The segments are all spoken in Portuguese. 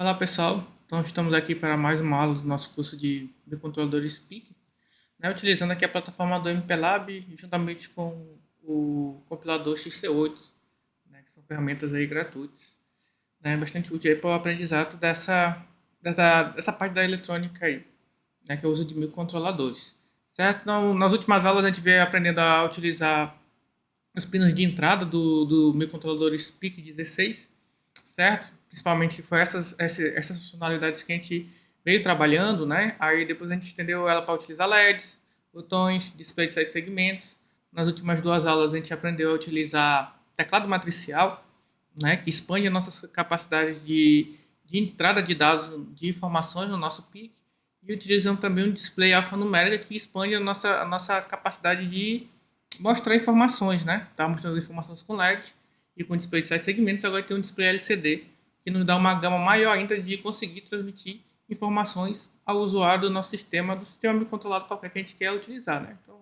Olá pessoal, então estamos aqui para mais uma aula do nosso curso de Biocontroladores PIC, né, utilizando aqui a plataforma do MPLab juntamente com o compilador XC8, né, que são ferramentas aí gratuitas, né, bastante útil aí para o aprendizado dessa parte da eletrônica aí, né, que é o uso de microcontroladores, certo? Então, nas últimas aulas a gente veio aprendendo a utilizar os pinos de entrada do microcontroladores PIC16, certo? Principalmente foi essas funcionalidades que a gente veio trabalhando, né? Aí depois a gente estendeu ela para utilizar LEDs, botões, display de 7 segmentos. Nas últimas duas aulas a gente aprendeu a utilizar teclado matricial, né? Que expande as nossas capacidades de entrada de dados, de informações no nosso PIC. E utilizamos também um display alfanumérico que expande a nossa capacidade de mostrar informações, né? Tá mostrando informações com LED e com display de 7 segmentos, agora tem um display LCD que nos dá uma gama maior ainda de conseguir transmitir informações ao usuário do nosso sistema, do sistema controlado qualquer que a gente quer utilizar, né? Então,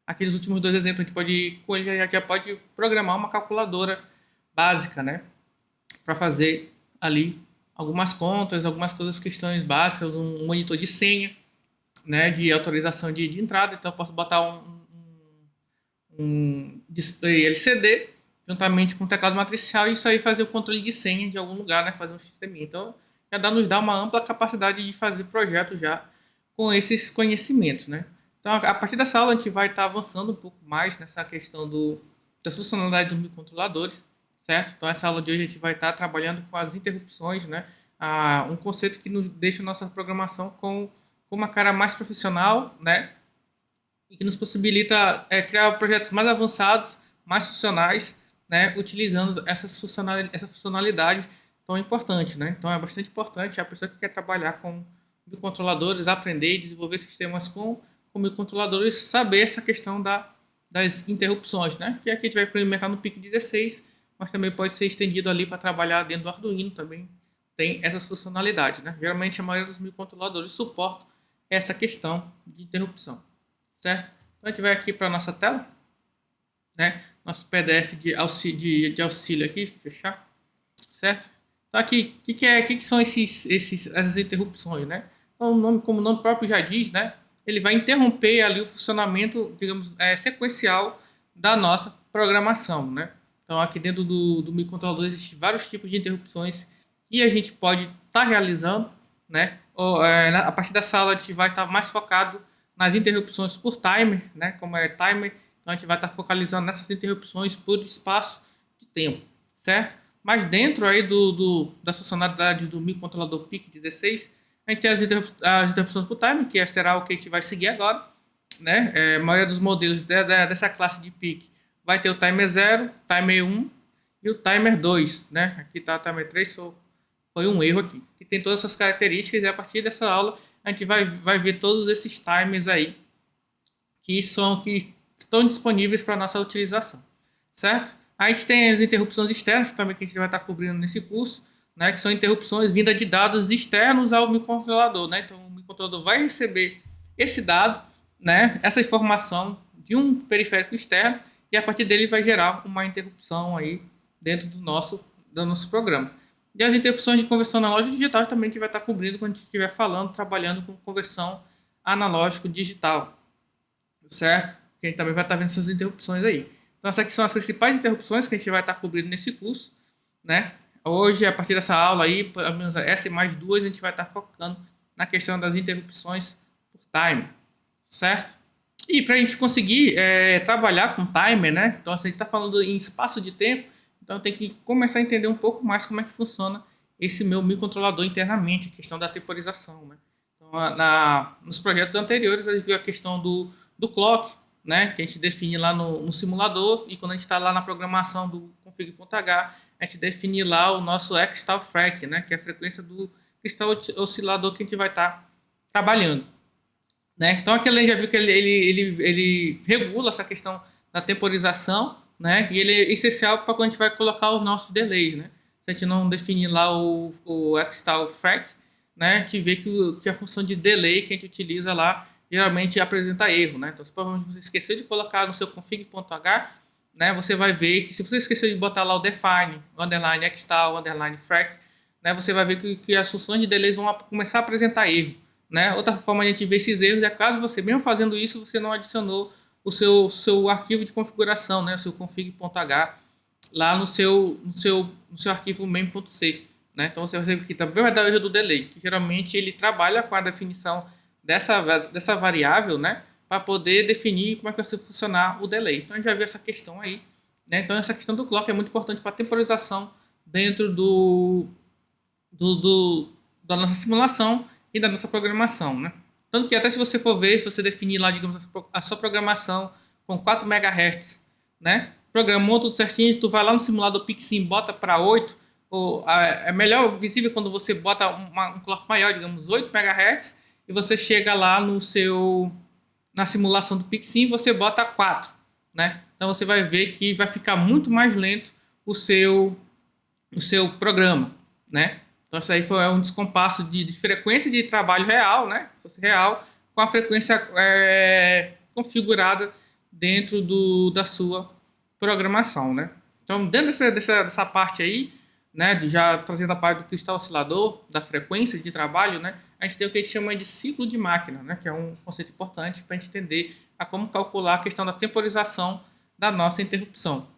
aqueles últimos dois exemplos, a gente pode, com ele já pode programar uma calculadora básica, né? Para fazer ali algumas contas, algumas coisas, questões básicas, um monitor de senha, né? De autorização de entrada. Então, eu posso botar um display LCD juntamente com o teclado matricial e isso aí fazer o controle de senha de algum lugar, né? Fazer um sisteminha. Então, nos dá uma ampla capacidade de fazer projetos já com esses conhecimentos, né? Então, a partir dessa aula, a gente vai estar avançando um pouco mais nessa questão das funcionalidades dos microcontroladores, certo? Então, essa aula de hoje a gente vai estar trabalhando com as interrupções, né? Um conceito que nos deixa a nossa programação com uma cara mais profissional, né? E que nos possibilita criar projetos mais avançados, mais funcionais, né, utilizando essa funcionalidade tão importante. Né? Então é bastante importante a pessoa que quer trabalhar com microcontroladores, aprender e desenvolver sistemas com microcontroladores, saber essa questão das interrupções, né? Que aqui a gente vai implementar no PIC 16, mas também pode ser estendido ali para trabalhar dentro do Arduino também. Tem essas funcionalidades, né? Geralmente a maioria dos microcontroladores suporta essa questão de interrupção, certo? Então a gente vai aqui para a nossa tela, né? Nosso PDF de auxílio aqui, fechar, certo? Então aqui, que são essas interrupções, né? Então, como o nome próprio já diz, né? Ele vai interromper ali o funcionamento, digamos, sequencial da nossa programação, né? Então aqui dentro do microcontrolador existem vários tipos de interrupções que a gente pode estar realizando, né? A partir da sala a gente vai estar mais focado nas interrupções por timer, né? Como é timer, então a gente vai estar focalizando nessas interrupções por espaço de tempo, certo? Mas dentro aí da funcionalidade do microcontrolador PIC16, a gente tem as interrupções por timer, que será o que a gente vai seguir agora, né? A maioria dos modelos dessa classe de PIC vai ter o timer 0, timer 1 e o timer 2, né? Aqui está o timer 3, foi um erro aqui. Que tem todas essas características e a partir dessa aula a gente vai ver todos esses timers aí que estão disponíveis para nossa utilização, certo? A gente tem as interrupções externas também que a gente vai estar cobrindo nesse curso, né, que são interrupções vindas de dados externos ao microcontrolador, né? Então o microcontrolador vai receber esse dado, né, essa informação de um periférico externo e a partir dele vai gerar uma interrupção aí dentro do nosso programa. E as interrupções de conversão analógica digital também a gente vai estar cobrindo quando a gente estiver falando, trabalhando com conversão analógico digital, certo? Que a gente também vai estar vendo essas interrupções aí. Então, essas aqui são as principais interrupções que a gente vai estar cobrindo nesse curso, né? Hoje, a partir dessa aula aí, pelo menos essa e mais duas, a gente vai estar focando na questão das interrupções por time, certo? E para a gente conseguir trabalhar com timer, né? Então, se a gente está falando em espaço de tempo, então tem que começar a entender um pouco mais como é que funciona esse meu microcontrolador internamente, a questão da temporização, né? Então, nos projetos anteriores, a gente viu a questão do clock, né, que a gente define lá no simulador, e quando a gente está lá na programação do config.h, a gente define lá o nosso X-tal freq, né, que é a frequência do cristal oscilador que a gente vai estar trabalhando. Né? Então aqui a gente já viu que ele regula essa questão da temporização, né? E ele é essencial para quando a gente vai colocar os nossos delays, né? Se a gente não definir lá o Xtal frac, né? A gente vê que a função de delay que a gente utiliza lá geralmente apresenta erro, né? Então se provavelmente você esqueceu de colocar no seu config.h, né? Você vai ver que se você esqueceu de botar lá o define, o underline xtal, o underline frac, né, você vai ver que as funções de delays vão começar a apresentar erro, né? Outra forma de a gente ver esses erros é caso você, mesmo fazendo isso, você não adicionou o seu arquivo de configuração, né, o seu config.h, lá no seu arquivo main.c. Né? Então você vai ver que também vai dar o erro do delay, que geralmente ele trabalha com a definição dessa variável, né, para poder definir como é que vai funcionar o delay. Então a gente já viu essa questão aí. Né? Então essa questão do clock é muito importante para a temporização dentro da nossa simulação e da nossa programação. Né? Tanto que até se você for ver, se você definir lá, digamos, a sua programação com 4 MHz, né? Programou tudo certinho, tu vai lá no simulador PicSim, bota para 8, é melhor visível quando você bota um clock maior, digamos 8 MHz, e você chega lá na simulação do PicSim, você bota 4, né? Então você vai ver que vai ficar muito mais lento o seu programa, né? Então isso aí foi um descompasso de frequência de trabalho real, né? Fosse real, com a frequência configurada dentro da sua programação, né? Então dentro dessa parte aí, né, já trazendo a parte do cristal oscilador, da frequência de trabalho, né, a gente tem o que a gente chama de ciclo de máquina, né, que é um conceito importante para a gente entender a como calcular a questão da temporização da nossa interrupção.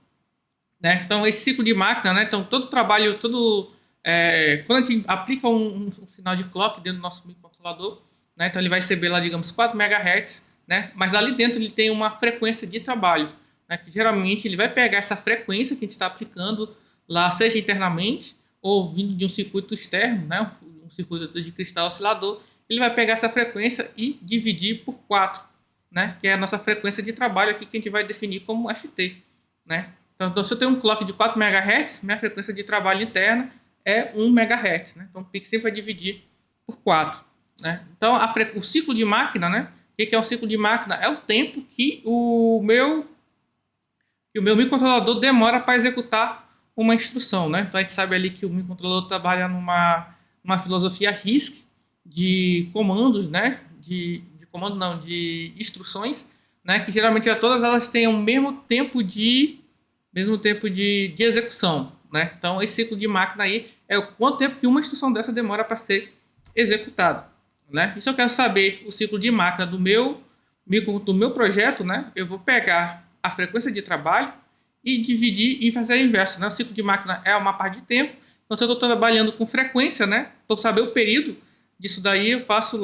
Né? Então, esse ciclo de máquina, né? Então, todo trabalho, quando a gente aplica um sinal de clock dentro do nosso microcontrolador, né? Então ele vai receber lá, digamos, 4 MHz, né? Mas ali dentro ele tem uma frequência de trabalho, né? Que geralmente ele vai pegar essa frequência que a gente está aplicando lá, seja internamente ou vindo de um circuito externo, né? Um circuito de cristal oscilador, ele vai pegar essa frequência e dividir por 4, né? Que é a nossa frequência de trabalho aqui que a gente vai definir como FT, né? Então, se eu tenho um clock de 4 MHz, minha frequência de trabalho interna é 1 MHz. Né? Então, o PIC sempre vai dividir por 4. Né? Então, o ciclo de máquina, né? O que é o ciclo de máquina? É o tempo que o meu microcontrolador demora para executar uma instrução. Né? Então, a gente sabe ali que o microcontrolador trabalha numa filosofia RISC de comandos, né? de instruções, né? Que geralmente todas elas têm o mesmo tempo de execução, né? Então, esse ciclo de máquina aí é o quanto tempo que uma instrução dessa demora para ser executada, né? E se eu quero saber o ciclo de máquina do meu projeto, né? Eu vou pegar a frequência de trabalho e dividir e fazer o inverso, né? O ciclo de máquina é uma parte de tempo. Então, se eu estou trabalhando com frequência, né? Para saber o período disso daí, eu faço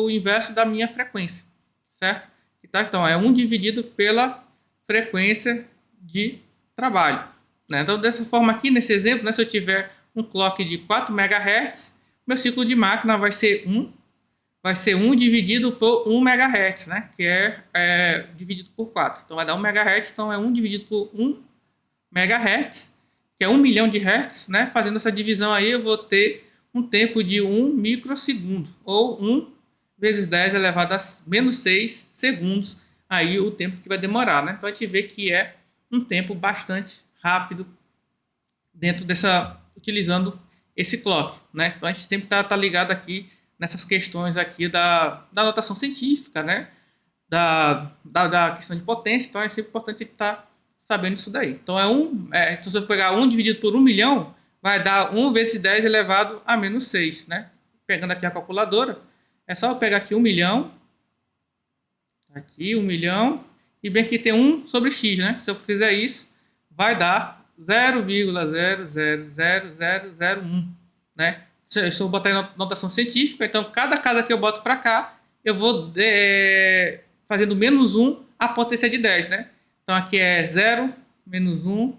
o inverso da minha frequência, certo? Então, é 1 dividido pela frequência de trabalho. Né? Então, dessa forma aqui, nesse exemplo, né, se eu tiver um clock de 4 MHz, meu ciclo de máquina vai ser 1 dividido por 1 MHz, né? Que é dividido por 4. Então, vai dar 1 MHz, então é 1 dividido por 1 MHz, que é 1 milhão de Hz. Né? Fazendo essa divisão aí, eu vou ter um tempo de 1 microsegundo, ou 1 vezes 10 elevado a menos 6 segundos, aí o tempo que vai demorar. Né? Então, a gente vê que é um tempo bastante rápido utilizando esse clock, né? Então a gente sempre tá ligado aqui nessas questões aqui da notação científica, né? Da questão de potência, então é sempre importante estar sabendo isso daí. Então então se eu pegar 1 dividido por 1 milhão, vai dar 1 vezes 10 elevado a menos 6, né? Pegando aqui a calculadora, é só eu pegar aqui 1 milhão, aqui 1 milhão, e bem que tem 1 sobre x, né? Se eu fizer isso, vai dar 0,000001, né? Se eu botar em notação científica, então cada casa que eu boto para cá, eu vou fazendo menos 1 a potência de 10, né? Então aqui é 0, menos 1,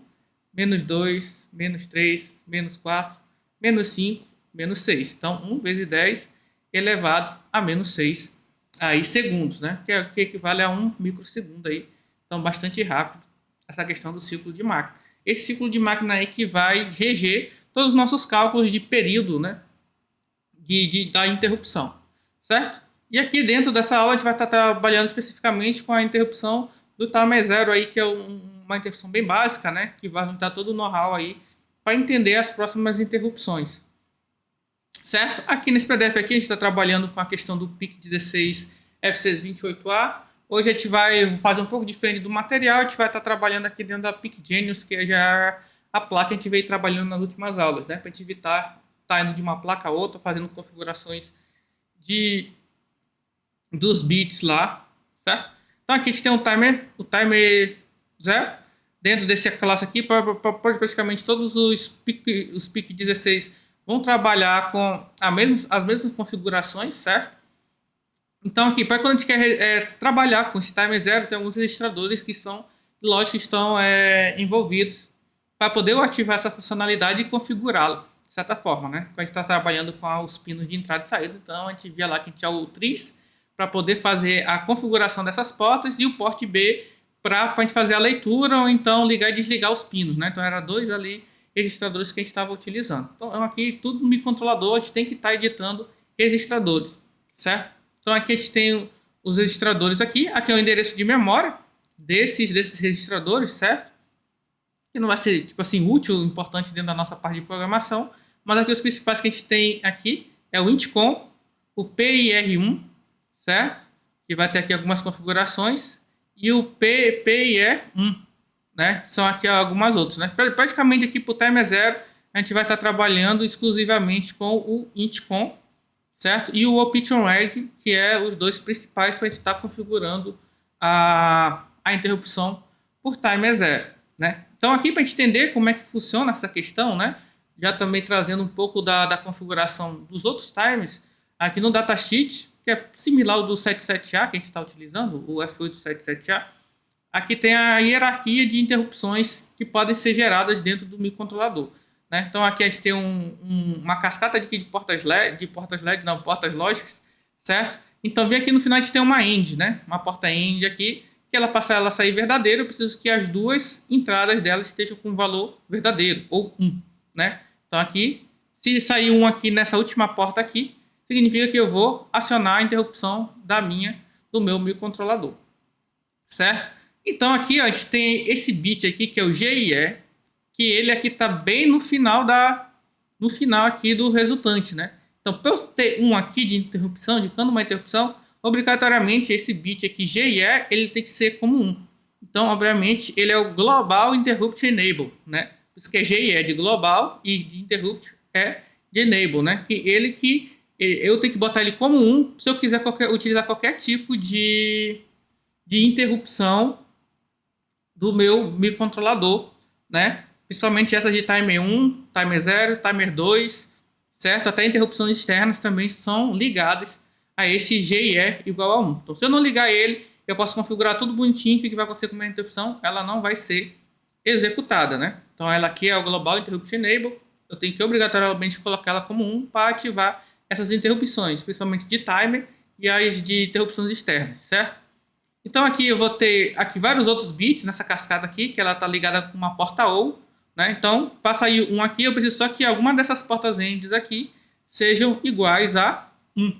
menos 2, menos 3, menos 4, menos 5, menos 6. Então 1 vezes 10 elevado a menos 6 aí segundos, né? Que equivale a 1 microsegundo aí. Então bastante rápido essa questão do ciclo de máquina. Esse ciclo de máquina aí que vai reger todos os nossos cálculos de período, né? Da interrupção, certo? E aqui dentro dessa aula a gente vai estar trabalhando especificamente com a interrupção do timer zero aí, que é uma interrupção bem básica, né? Que vai nos dar todo o know-how aí para entender as próximas interrupções. Certo? Aqui nesse PDF aqui a gente está trabalhando com a questão do PIC16 F628A. Hoje a gente vai fazer um pouco diferente do material, a gente vai estar trabalhando aqui dentro da PIC Genius, que é já a placa que a gente veio trabalhando nas últimas aulas, né? Para a gente evitar estar indo de uma placa a outra, fazendo configurações de dos bits lá, certo? Então aqui a gente tem o timer 0. Dentro dessa classe aqui, praticamente todos os PIC 16 vão trabalhar com as mesmas configurações, certo? Então aqui, para quando a gente quer trabalhar com esse timer 0, tem alguns registradores que são, lógico, que estão envolvidos para poder ativar essa funcionalidade e configurá-la, de certa forma, né? Quando a gente está trabalhando com os pinos de entrada e saída, então a gente via lá que a gente tinha o tris para poder fazer a configuração dessas portas e o port B para a gente fazer a leitura ou então ligar e desligar os pinos, né? Então era dois ali registradores que a gente estava utilizando. Então aqui tudo no microcontrolador a gente tem que estar editando registradores, certo? Então aqui a gente tem os registradores aqui é o endereço de memória desses registradores, certo? Que não vai ser, tipo assim, útil, importante dentro da nossa parte de programação, mas aqui os principais que a gente tem aqui é o INTCOM, o PIR1, certo? Que vai ter aqui algumas configurações, e o PIE1, né? São aqui algumas outras, né? Praticamente aqui para o timer 0, a gente vai estar trabalhando exclusivamente com o INTCOM, certo? E o OptionReg, que é os dois principais para a gente estar configurando a interrupção por timer 0, né? Então aqui para a gente entender como é que funciona essa questão, né? Já também trazendo um pouco da configuração dos outros timers, aqui no datasheet, que é similar ao do 77A que a gente está utilizando, o F877A, aqui tem a hierarquia de interrupções que podem ser geradas dentro do microcontrolador, né? Então aqui a gente tem uma cascata de portas LED, portas lógicas, certo? Então vem aqui no final a gente tem uma AND, né? Uma porta AND aqui, que ela passar ela sair verdadeira, eu preciso que as duas entradas dela estejam com valor verdadeiro, ou 1, né? Então aqui, se sair 1 aqui nessa última porta aqui, significa que eu vou acionar a interrupção do meu microcontrolador, certo? Então aqui ó, a gente tem esse bit aqui que é o GIE, que ele aqui está bem no final aqui do resultante, né? Então para eu ter um aqui de interrupção, indicando uma interrupção, obrigatoriamente esse bit aqui GIE ele tem que ser como 1. Então obviamente ele é o Global Interrupt Enable, né? Por isso que é GIE de global e de interrupt é de enable, né? Que eu tenho que botar ele como 1 se eu quiser utilizar qualquer tipo de interrupção do meu microcontrolador, né? Principalmente essas de timer 1, timer 0, timer 2, certo? Até interrupções externas também são ligadas a esse GIE igual a 1. Então, se eu não ligar ele, eu posso configurar tudo bonitinho, o que vai acontecer com a minha interrupção? Ela não vai ser executada, né? Então, ela aqui é o Global Interrupt Enable, eu tenho que obrigatoriamente colocar ela como 1 para ativar essas interrupções, principalmente de timer e as de interrupções externas, certo? Então aqui eu vou ter aqui vários outros bits nessa cascata aqui, que ela está ligada com uma porta OU, né? Então, para sair um aqui, eu preciso só que alguma dessas portas ENDs aqui sejam iguais a 1,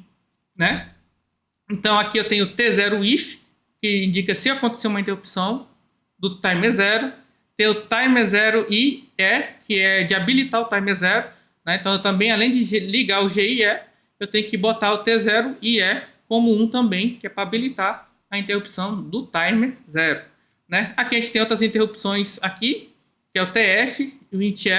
né? Então aqui eu tenho T0 if, que indica se acontecer uma interrupção do timer 0. Tem o timer 0 IE, que é de habilitar o timer 0, né? Então eu também, além de ligar o GIE, eu tenho que botar o T0 IE como 1 também, que é para habilitar a interrupção do timer 0, né? Aqui a gente tem outras interrupções aqui, que é o TF, o INTE,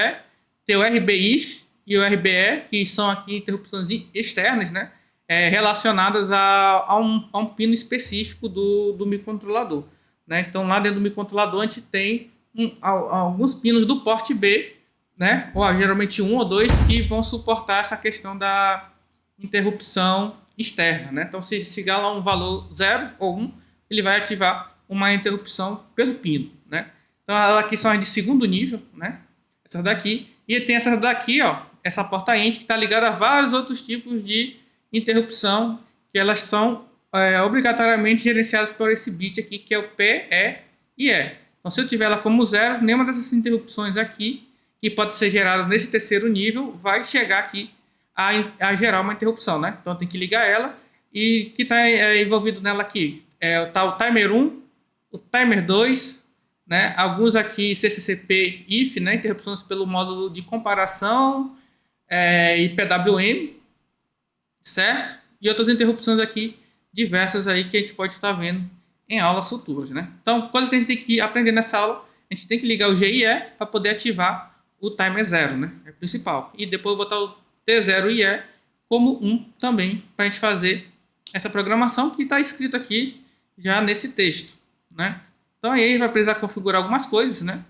tem o RBIF e o RBE, que são aqui interrupções externas, né? Relacionadas a um pino específico do microcontrolador, né? Então lá dentro do microcontrolador a gente tem alguns pinos do porte B, né? Ou geralmente 1 ou 2 que vão suportar essa questão da interrupção externa, né? Então se chegar lá um valor 0 ou 1, ele vai ativar uma interrupção pelo pino, né? Então elas aqui são as de segundo nível, né? Essas daqui. E tem essas daqui, ó, essa porta END que está ligada a vários outros tipos de interrupção, que elas são obrigatoriamente gerenciadas por esse bit aqui, que é o PE e E. Então se eu tiver ela como 0, nenhuma dessas interrupções aqui, que pode ser gerada nesse terceiro nível, vai chegar aqui a gerar uma interrupção, né? Então tem que ligar ela, e que está envolvido nela aqui tá o timer 1, o timer 2, né? Alguns aqui CCCP if, né? Interrupções pelo módulo de comparação e PWM, certo? E outras interrupções aqui diversas aí que a gente pode estar vendo em aulas futuras, né? Então, coisa que a gente tem que aprender nessa aula a gente tem que ligar o GIE para poder ativar o timer 0, né? É o principal. E depois botar o T0IE como 1 também, para a gente fazer essa programação que está escrito aqui já nesse texto, né? Então aí vai precisar configurar algumas coisas, né?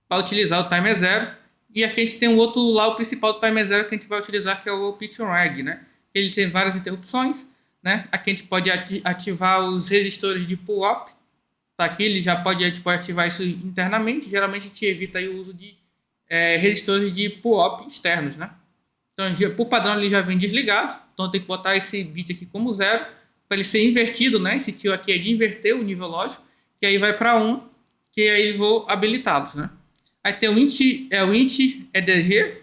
Para utilizar o timer 0. E aqui a gente tem um outro lá, o principal do timer 0 que a gente vai utilizar, que é o pitch reg, né? Ele tem várias interrupções, né? Aqui a gente pode ativar os resistores de pull-up. Tá aqui, a gente pode ativar isso internamente. Geralmente a gente evita aí o uso de resistores de pull-up externos, né? Então, por padrão, ele já vem desligado. Então, tem que botar esse bit aqui como 0 para ele ser invertido, né? Esse tio aqui é de inverter o nível lógico, que aí vai para 1, que aí vou habilitá-los, né? Aí tem o int EDG,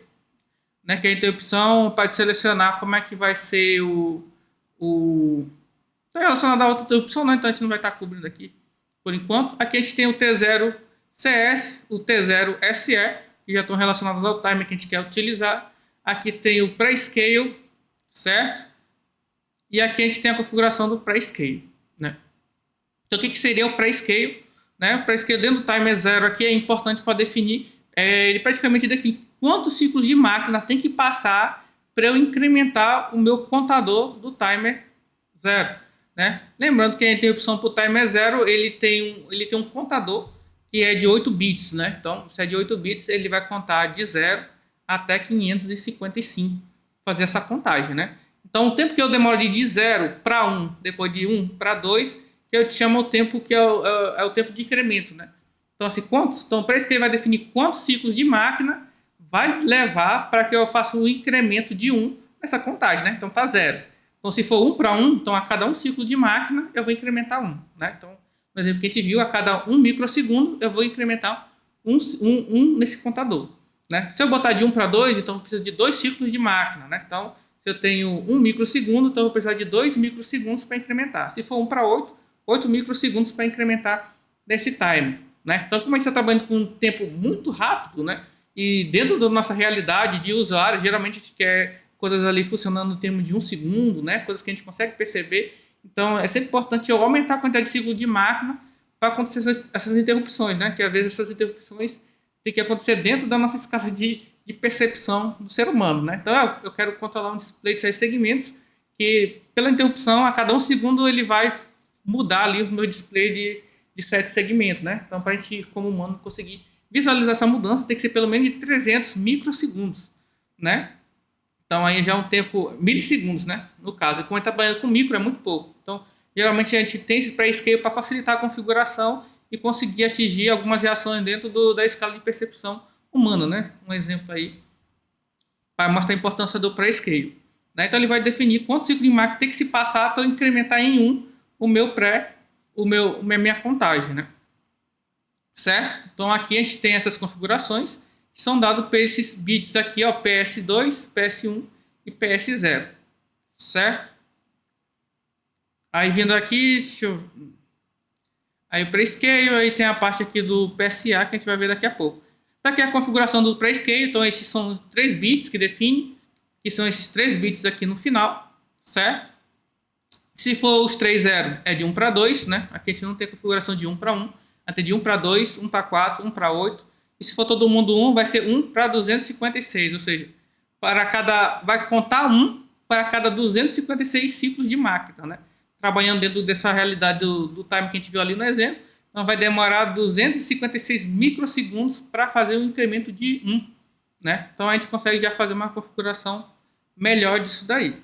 né? Que é a interrupção para selecionar como é que vai ser Está relacionado a outra interrupção, né? Então a gente não vai estar cobrindo aqui por enquanto. Aqui a gente tem o T0CS, o T0SE, que já estão relacionados ao timer que a gente quer utilizar. Aqui tem o Prescale, certo? E aqui a gente tem a configuração do Prescale, né? Então o que seria o Prescale? Né? O Prescale dentro do timer 0 aqui é importante para definir, ele praticamente define quantos ciclos de máquina tem que passar para eu incrementar o meu contador do timer 0, né? Lembrando que a interrupção para o timer 0 ele tem um contador que é de 8 bits, né? Então, se é de 8 bits, ele vai contar de 0 até 555, fazer essa contagem, né? Então, o tempo que eu demoro de 0 para 1, depois de 1 para 2, que eu chamo o tempo que é o tempo de incremento, né? Então, assim, para isso que ele vai definir quantos ciclos de máquina vai levar para que eu faça o incremento de 1 nessa contagem, né? Então, tá 0. Então, se for 1 para 1, então a cada um ciclo de máquina eu vou incrementar 1, né? Então, no exemplo que a gente viu, a cada 1 microsegundo eu vou incrementar 1 nesse contador, né? Se eu botar de 1 para 2, então eu preciso de 2 ciclos de máquina, né? Então, se eu tenho 1 microsegundo, então eu vou precisar de 2 microsegundos para incrementar. Se for 1 para 8, 8 microsegundos para incrementar nesse time, né? Então, como a gente está trabalhando com um tempo muito rápido, né? E dentro da nossa realidade de usuário, geralmente a gente quer coisas ali funcionando no termo de 1 segundo, né? Coisas que a gente consegue perceber. Então, é sempre importante eu aumentar a quantidade de ciclo de máquina para acontecer essas interrupções, né? Que às vezes essas interrupções têm que acontecer dentro da nossa escala de percepção do ser humano, né? Então, eu quero controlar um display de 6 segmentos que, pela interrupção, a cada 1 segundo ele vai mudar ali o meu display de 7 segmentos, né? Então, para a gente, como humano, conseguir visualizar essa mudança, tem que ser pelo menos de 300 microsegundos, né? Então, aí já é um tempo, milissegundos, né? No caso, e como a gente está trabalhando com micro, é muito pouco. Então, geralmente a gente tem esse pré-scale para facilitar a configuração e conseguir atingir algumas reações dentro da escala de percepção humana, né? Um exemplo aí para mostrar a importância do pré-scale, né? Então, ele vai definir quanto ciclo de máquina tem que se passar para eu incrementar em 1 minha contagem, né? Certo? Então, aqui a gente tem essas configurações que são dados por esses bits aqui, ó, PS2, PS1 e PS0, certo? Aí vindo aqui, aí o Prescale, aí tem a parte aqui do PSA que a gente vai ver daqui a pouco. Tá aqui a configuração do Prescale, então esses são 3 bits que define, que são esses 3 bits aqui no final, certo? Se for os 3 0, é de 1 para 2, né? Aqui a gente não tem configuração de 1 para 1, até de 1 para 2, 1 para 4, 1 para 8. E se for todo mundo 1, vai ser 1 para 256, ou seja, vai contar 1 para cada 256 ciclos de máquina, né? Trabalhando dentro dessa realidade do time que a gente viu ali no exemplo, então vai demorar 256 microsegundos para fazer um incremento de 1, né? Então a gente consegue já fazer uma configuração melhor disso daí,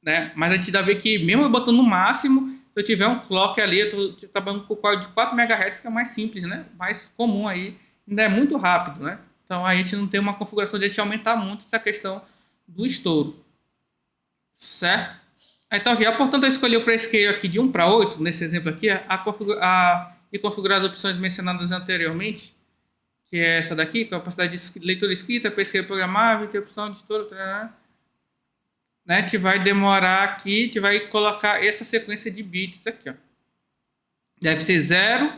né? Mas a gente dá ver que mesmo eu botando no máximo, se eu tiver um clock ali, eu estou trabalhando com o código de 4 MHz, que é mais simples, né? Mais comum aí, ainda é muito rápido, né? Então a gente não tem uma configuração de a gente aumentar muito essa questão do estouro, certo? Então aqui, portanto, eu escolhi o Prescale aqui de 1 para 8, nesse exemplo aqui, e configurar as opções mencionadas anteriormente, que é essa daqui, capacidade de leitura escrita, Prescale programável, interrupção de estouro, né? A gente vai demorar aqui, a gente vai colocar essa sequência de bits aqui, ó. Deve ser 0,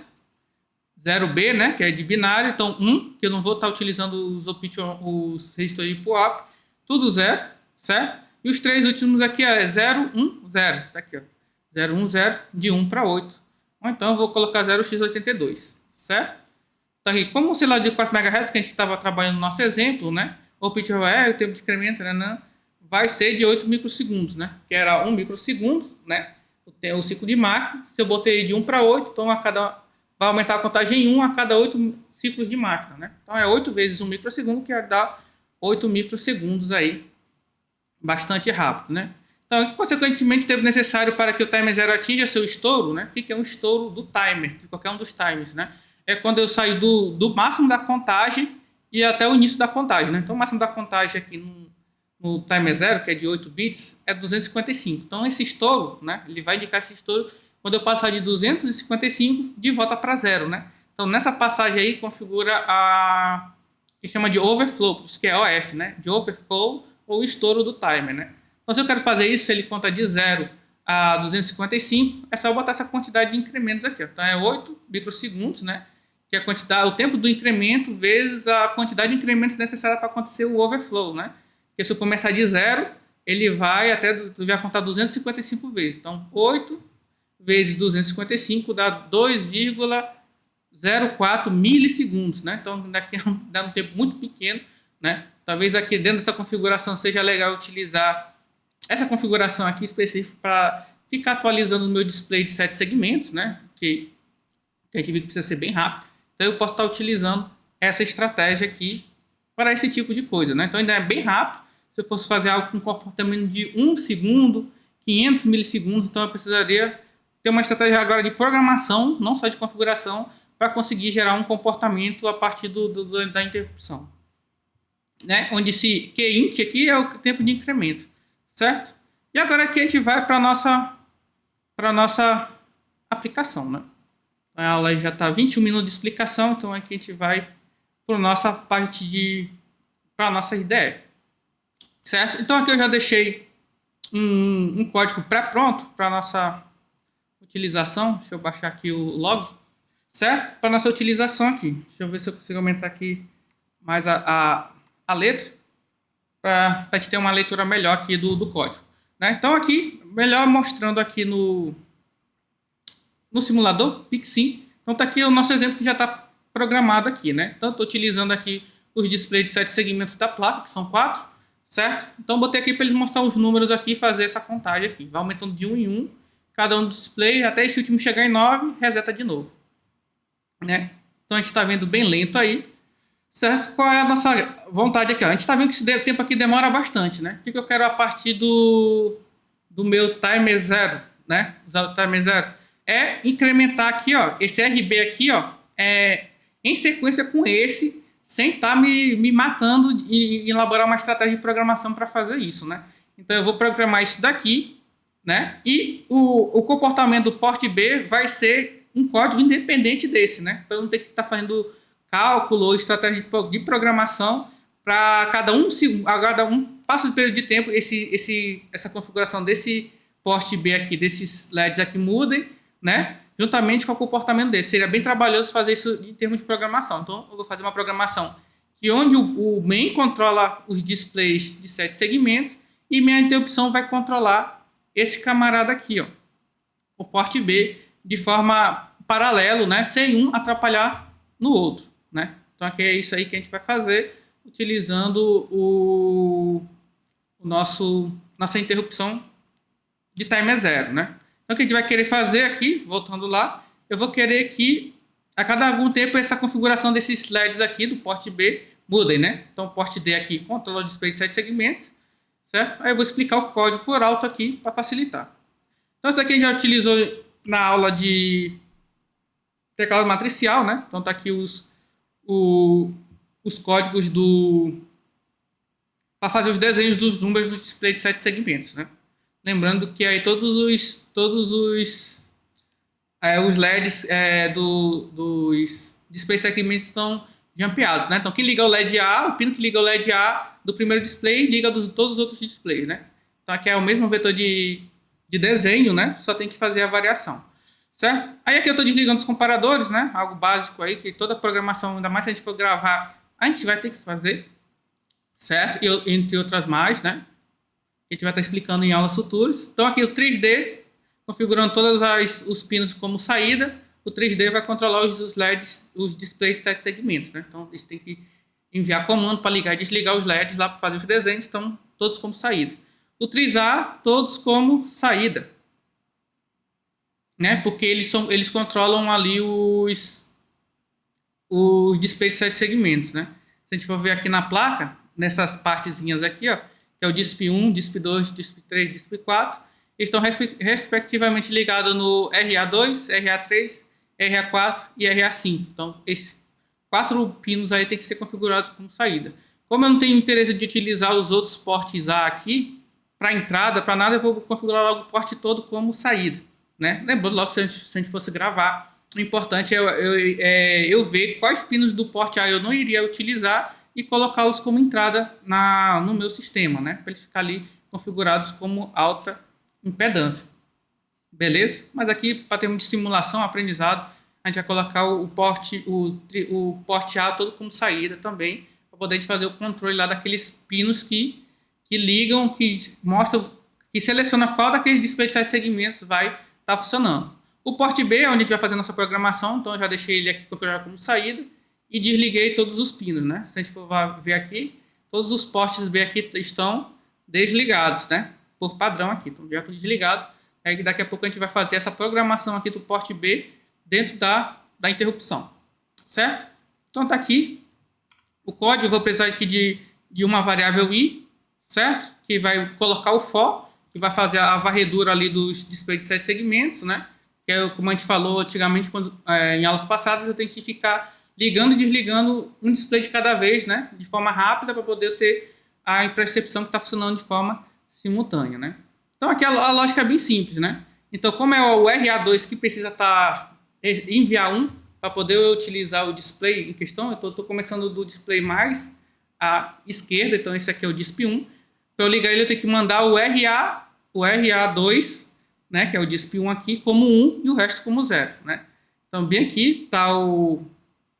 0B, né? Que é de binário, então 1, que eu não vou estar utilizando os resistores de pull-up, tudo 0, certo? E os 3 últimos aqui é 0, 1, 0, tá aqui, ó. 0, 1, 0, de 1 para 8. Ou então eu vou colocar 0x82, certo? Então, aqui, como o oscilador de 4 MHz que a gente estava trabalhando no nosso exemplo, né? O pitch o tempo de incremento, né, vai ser de 8 microsegundos, né? Que era 1 microsegundo, né? Tem o ciclo de máquina. Se eu botei de 1 para 8, então vai aumentar a contagem em 1 a cada 8 ciclos de máquina, né? Então é 8 vezes 1 microsegundo, que dá 8 microsegundos aí, bastante rápido, né? Então, consequentemente, o tempo necessário para que o timer zero atinja seu estouro, né? O que é um estouro do timer, de qualquer um dos timers, né? É quando eu saio do máximo da contagem e até o início da contagem, né? Então, o máximo da contagem aqui no timer zero, que é de 8 bits, é 255. Então, esse estouro, né? Ele vai indicar esse estouro quando eu passar de 255 de volta para zero, né? Então, nessa passagem aí, configura a que chama de overflow, que é OF, né? De overflow ou estouro do timer, né? Então, se eu quero fazer isso, se ele conta de 0 a 255, é só eu botar essa quantidade de incrementos aqui. Ó. Então, é 8 microsegundos, né? Que é a quantidade, o tempo do incremento vezes a quantidade de incrementos necessária para acontecer o overflow, né? Porque se eu começar de 0, ele vai contar 255 vezes. Então, 8 vezes 255 dá 2,04 milissegundos, né? Então, daqui dá um tempo muito pequeno, né? Talvez aqui dentro dessa configuração seja legal utilizar essa configuração aqui específica para ficar atualizando o meu display de 7 segmentos, né? Que a gente viu que precisa ser bem rápido. Então eu posso estar utilizando essa estratégia aqui para esse tipo de coisa, né? Então ainda é bem rápido. Se eu fosse fazer algo com comportamento de 1 segundo, 500 milissegundos, então eu precisaria ter uma estratégia agora de programação, não só de configuração, para conseguir gerar um comportamento a partir da interrupção. Né? Onde esse Qint aqui é o tempo de incremento, certo? E agora aqui a gente vai para a nossa aplicação, né? A aula já está 21 minutos de explicação, então aqui a gente vai para a nossa parte para a nossa IDE, certo? Então aqui eu já deixei um código pré-pronto para a nossa utilização. Deixa eu baixar aqui o log, certo? Para a nossa utilização aqui. Deixa eu ver se eu consigo aumentar aqui mais a letra, para a gente ter uma leitura melhor aqui do código. Né? Então aqui, melhor mostrando aqui no simulador PicSim. Então está aqui o nosso exemplo que já está programado aqui. Né? Então estou utilizando aqui os displays de 7 segmentos da placa, que são 4, certo? Então botei aqui para eles mostrar os números aqui e fazer essa contagem aqui. Vai aumentando de 1 em 1, cada um dos displays, até esse último chegar em 9, reseta de novo. Né? Então a gente está vendo bem lento aí. Certo? Qual é a nossa vontade aqui? Ó? A gente está vendo que esse tempo aqui demora bastante, né? O que eu quero a partir do meu timer zero, né? Usando o timer zero, é incrementar aqui, ó, esse RB aqui, ó, em sequência com esse, sem estar me matando e elaborar uma estratégia de programação para fazer isso, né? Então eu vou programar isso daqui, né? E o comportamento do port B vai ser um código independente desse, né? Para eu não ter que estar fazendo cálculo ou estratégia de programação para cada um passo de período de tempo essa configuração desse port B aqui, desses LEDs aqui mudem, né? Juntamente com o comportamento desse. Seria bem trabalhoso fazer isso em termos de programação. Então, eu vou fazer uma programação que onde o main controla os displays de 7 segmentos e minha interrupção vai controlar esse camarada aqui, ó, o port B, de forma paralelo, né? Sem um atrapalhar no outro. Né? Então aqui é isso aí que a gente vai fazer utilizando nossa interrupção de timer zero, né? Então o que a gente vai querer fazer aqui, voltando lá, eu vou querer que a cada algum tempo essa configuração desses LEDs aqui do port B mudem, né? Então o port D aqui controla o display de 7 segmentos, certo? Aí eu vou explicar o código por alto aqui para facilitar. Então isso daqui a gente já utilizou na aula de teclado matricial, né? Então tá aqui os códigos para fazer os desenhos dos números do display de 7 segmentos, né? Lembrando que aí todos os LEDs dos display segmentos estão jumpeados, né? Então quem liga o LED A, o pino que liga o LED A do primeiro display liga todos os outros displays, né? Então aqui é o mesmo vetor de desenho, né? Só tem que fazer a variação. Certo? Aí aqui eu estou desligando os comparadores, né? Algo básico aí, que toda programação, ainda mais se a gente for gravar, a gente vai ter que fazer. Certo? E, entre outras mais, né? A gente vai estar explicando em aulas futuras. Então aqui o 3D, configurando todos os pinos como saída. o 3D vai controlar os LEDs, os displays de 7 segmentos, né? Então, eles têm que enviar comando para ligar e desligar os LEDs lá para fazer os desenhos, então todos como saída. O 3A, todos como saída, né? Porque eles controlam ali os displays de 7 segmentos, né? Se a gente for ver aqui na placa, nessas partezinhas aqui, ó, que é o DISP 1, DISP 2, DISP 3, DISP 4, eles estão respectivamente ligados no RA2, RA3, RA4 e RA5. Então, esses 4 pinos aí tem que ser configurados como saída. Como eu não tenho interesse de utilizar os outros ports A aqui, para entrada, para nada, eu vou configurar logo o porte todo como saída, né? Lembrando logo, se a gente fosse gravar, o importante é eu ver quais pinos do porte A eu não iria utilizar e colocá-los como entrada no meu sistema, né? Para eles ficarem ali configurados como alta impedância. Beleza? Mas aqui, para termos de simulação, aprendizado, a gente vai colocar o porte A todo como saída também, para poder fazer o controle lá daqueles pinos que ligam, que mostram, que seleciona qual daqueles displays de 7 segmentos vai estar funcionando. O porte B é onde a gente vai fazer nossa programação, então eu já deixei ele aqui configurado como saída e desliguei todos os pinos, né? Se a gente for ver aqui, todos os portes B aqui estão desligados, né? Por padrão aqui, então já estão desligados. Aí daqui a pouco a gente vai fazer essa programação aqui do porte B dentro da interrupção, certo? Então tá aqui o código, eu vou precisar aqui de uma variável i, certo? Que vai colocar o for, que vai fazer a varredura ali dos displays de 7 segmentos, né? Que é como a gente falou antigamente, em aulas passadas, eu tenho que ficar ligando e desligando um display de cada vez, né? De forma rápida, para poder ter a percepção que está funcionando de forma simultânea, né? Então aqui a lógica é bem simples, né? Então, como é o RA2 que precisa enviar um para poder utilizar o display em questão, eu estou começando do display mais à esquerda, então esse aqui é o DISP 1. Para eu ligar ele, eu tenho que mandar o RA2, né, que é o DISP 1 aqui, como 1 e o resto como 0, né? Então, bem aqui está o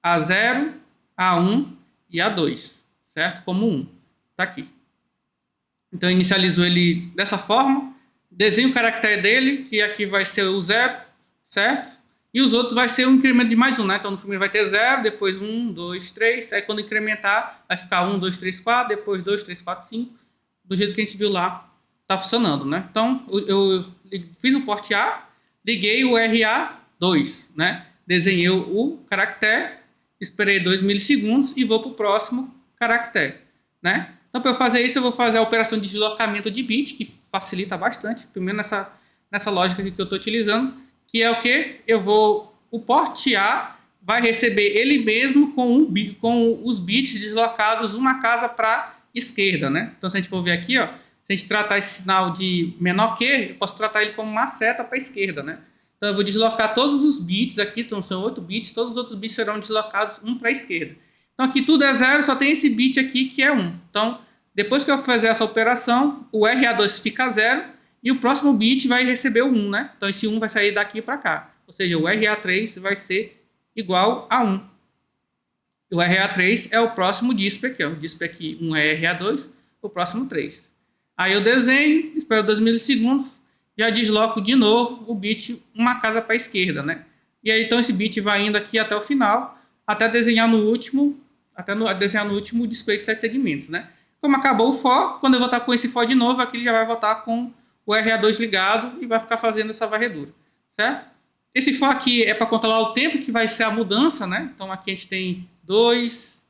A0, A1 e A2, certo? Como 1. Está aqui. Então, inicializo ele dessa forma, desenho o caractere dele, que aqui vai ser o 0, certo? E os outros vai ser um incremento de mais 1, né? Então, no primeiro vai ter 0, depois 1, 2, 3, aí quando incrementar, vai ficar 1, 2, 3, 4, depois 2, 3, 4, 5, do jeito que a gente viu lá, tá funcionando, né? Então, eu fiz o porte A, liguei o RA2, né? Desenhei o caractere, esperei 2 milissegundos e vou para o próximo caractere, né? Então, para eu fazer isso, eu vou fazer a operação de deslocamento de bit, que facilita bastante, primeiro nessa lógica aqui que eu estou utilizando, que é o que? O porte A vai receber ele mesmo com os bits deslocados uma casa para a esquerda, né? Então, se a gente for ver aqui, ó, se a gente tratar esse sinal de menor que, eu posso tratar ele como uma seta para a esquerda, né? Então, eu vou deslocar todos os bits aqui, então são 8 bits, todos os outros bits serão deslocados um para a esquerda. Então, aqui tudo é 0, só tem esse bit aqui que é 1. Então, depois que eu fazer essa operação, o RA2 fica 0 e o próximo bit vai receber o 1, né? Então, esse 1 vai sair daqui para cá. Ou seja, o RA3 vai ser igual a 1. O RA3 é o próximo DISP aqui, ó. O DISP aqui, 1 é RA2, o próximo 3. Aí eu desenho, espero 2 milissegundos, já desloco de novo o bit uma casa para a esquerda, né? E aí então esse bit vai indo aqui até o final, até desenhar no último display de 7 segmentos, né? Como acabou o for, quando eu voltar com esse for de novo, aqui ele já vai voltar com o RA2 ligado e vai ficar fazendo essa varredura, certo? Esse for aqui é para controlar o tempo que vai ser a mudança, né? Então aqui a gente tem 2,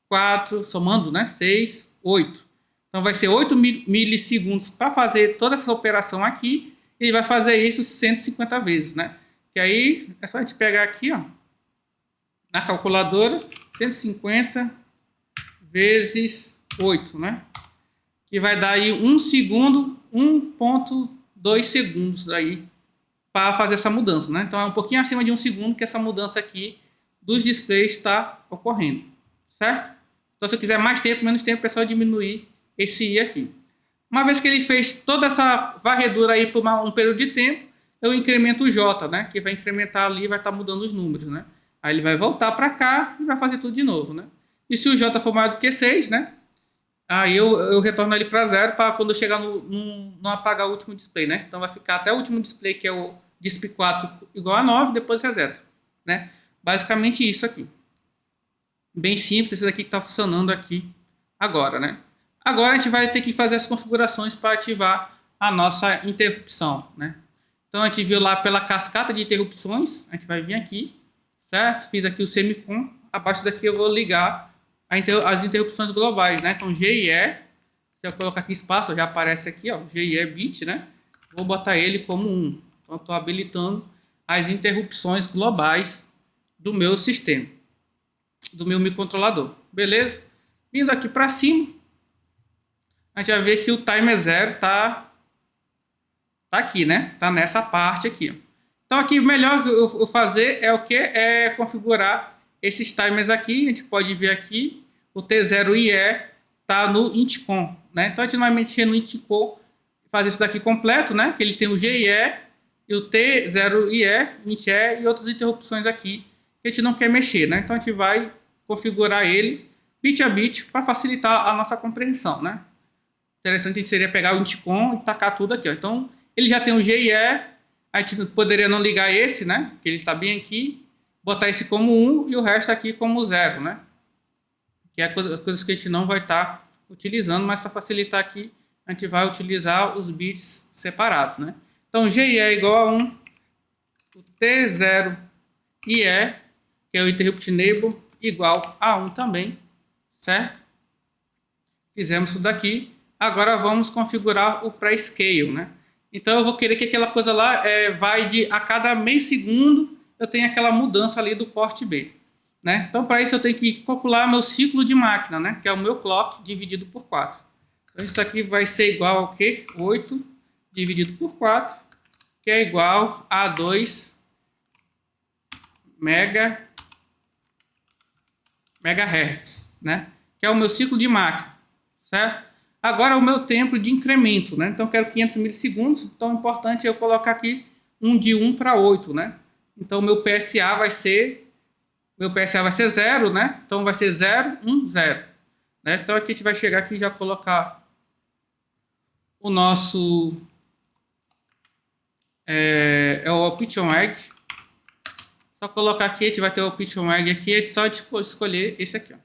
4, somando, né? 6, 8. Então vai ser 8 milissegundos para fazer toda essa operação aqui. E ele vai fazer isso 150 vezes, né? Que aí é só a gente pegar aqui, ó, na calculadora, 150 vezes 8, né? Que vai dar aí 1 segundo, 1,2 segundos aí para fazer essa mudança, né? Então é um pouquinho acima de 1 segundo que essa mudança aqui dos displays está ocorrendo, certo? Então se eu quiser mais tempo, menos tempo, é só diminuir esse i aqui. Uma vez que ele fez toda essa varredura aí por um período de tempo, eu incremento o j, né? Que vai incrementar ali e vai estar mudando os números, né? Aí ele vai voltar para cá e vai fazer tudo de novo, né? E se o j for maior do que 6, né? Aí eu retorno ele para 0 para quando eu chegar não apagar o último display, né? Então vai ficar até o último display, que é o DISP 4 igual a 9, depois reseta. né? Basicamente isso aqui. Bem simples, esse daqui que está funcionando aqui agora, né? Agora a gente vai ter que fazer as configurações para ativar a nossa interrupção, né? Então a gente viu lá pela cascata de interrupções, a gente vai vir aqui, certo? Fiz aqui o semicon, abaixo daqui eu vou ligar as interrupções globais, né? Então GE, se eu colocar aqui espaço, já aparece aqui, ó, GE bit, né? Vou botar ele como 1. Então estou habilitando as interrupções globais do meu sistema, do meu microcontrolador, beleza? Vindo aqui para cima, a gente vai ver que o timer 0 tá aqui, né? Tá nessa parte aqui, ó. Então aqui o melhor eu fazer é o que? É configurar esses timers aqui. A gente pode ver aqui o T0IE tá no intcom, né? Então a gente não vai mexer no intcom, fazer isso daqui completo, né? Que ele tem o GIE e o T0IE, INTE e outras interrupções aqui que a gente não quer mexer, né? Então a gente vai configurar ele bit a bit para facilitar a nossa compreensão, né? Interessante seria pegar o intcom e tacar tudo aqui, ó. Então ele já tem o GIE, a gente poderia não ligar esse, né? Que ele está bem aqui, botar esse como 1 e o resto aqui como 0, né? Que é as coisas que a gente não vai estar utilizando, mas para facilitar aqui, a gente vai utilizar os bits separados, né? Então GIE é igual a 1, o T0IE, que é o Interrupt Enable, igual a 1 também, certo? Fizemos isso daqui. Agora vamos configurar o pré-scale, né? Então eu vou querer que aquela coisa lá vai de a cada meio segundo eu tenho aquela mudança ali do porte B, né? Então para isso eu tenho que calcular meu ciclo de máquina, né? Que é o meu clock dividido por 4. Então isso aqui vai ser igual ao quê? 8 dividido por 4, que é igual a 2 megahertz, né? Que é o meu ciclo de máquina, certo? Agora o meu tempo de incremento, né? Então eu quero 500 milissegundos, então é importante eu colocar aqui de 1 para 8, né? Então o meu PSA vai ser 0, né? Então vai ser 0, 1, 0, né? Então aqui a gente vai chegar aqui e já colocar o nosso o Pitch on Egg. Só colocar aqui, a gente vai ter o Pitch on Egg aqui, é só escolher esse aqui, ó.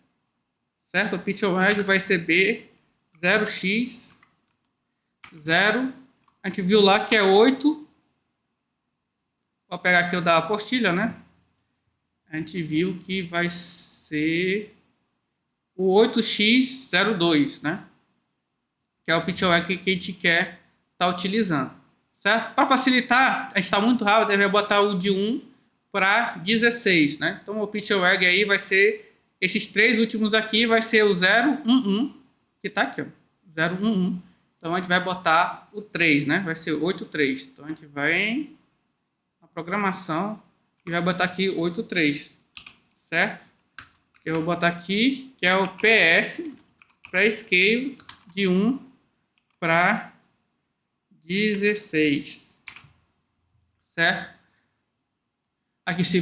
Certo? O Pitch on Egg vai ser B0x 0. A gente viu lá que é 8. Vou pegar aqui o da apostila, né? A gente viu que vai ser o 8x02, né? Que é o pitch on egg que a gente quer estar utilizando, certo? Para facilitar, a gente está muito rápido, a gente vai botar o de 1 para 16, né? Então o pitch on egg aí vai ser esses três últimos aqui, vai ser o 0, 1, 1, que está aqui, ó. 0, 1, 1. Então a gente vai botar o 3, né? Vai ser 8, 3. Então a gente vai na programação e vai botar aqui 8, 3, certo? Eu vou botar aqui que é o PS pré-scale de 1 para 16, certo? Aqui se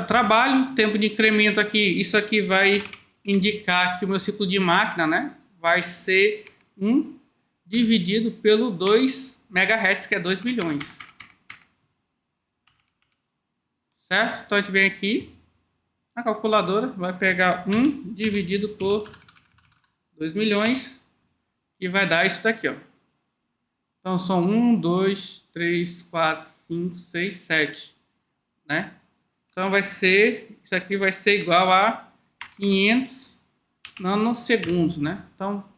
trabalho, tempo de incremento aqui, isso aqui vai indicar que o meu ciclo de máquina, né, vai ser 1 dividido pelo 2 MHz, que é 2 milhões. Certo? Então a gente vem aqui, a calculadora vai pegar 1 dividido por 2 milhões e vai dar isso daqui, ó. Então são 1, 2, 3, 4, 5, 6, 7, né? Então vai ser, isso aqui vai ser igual a 500 nanosegundos, né? Então,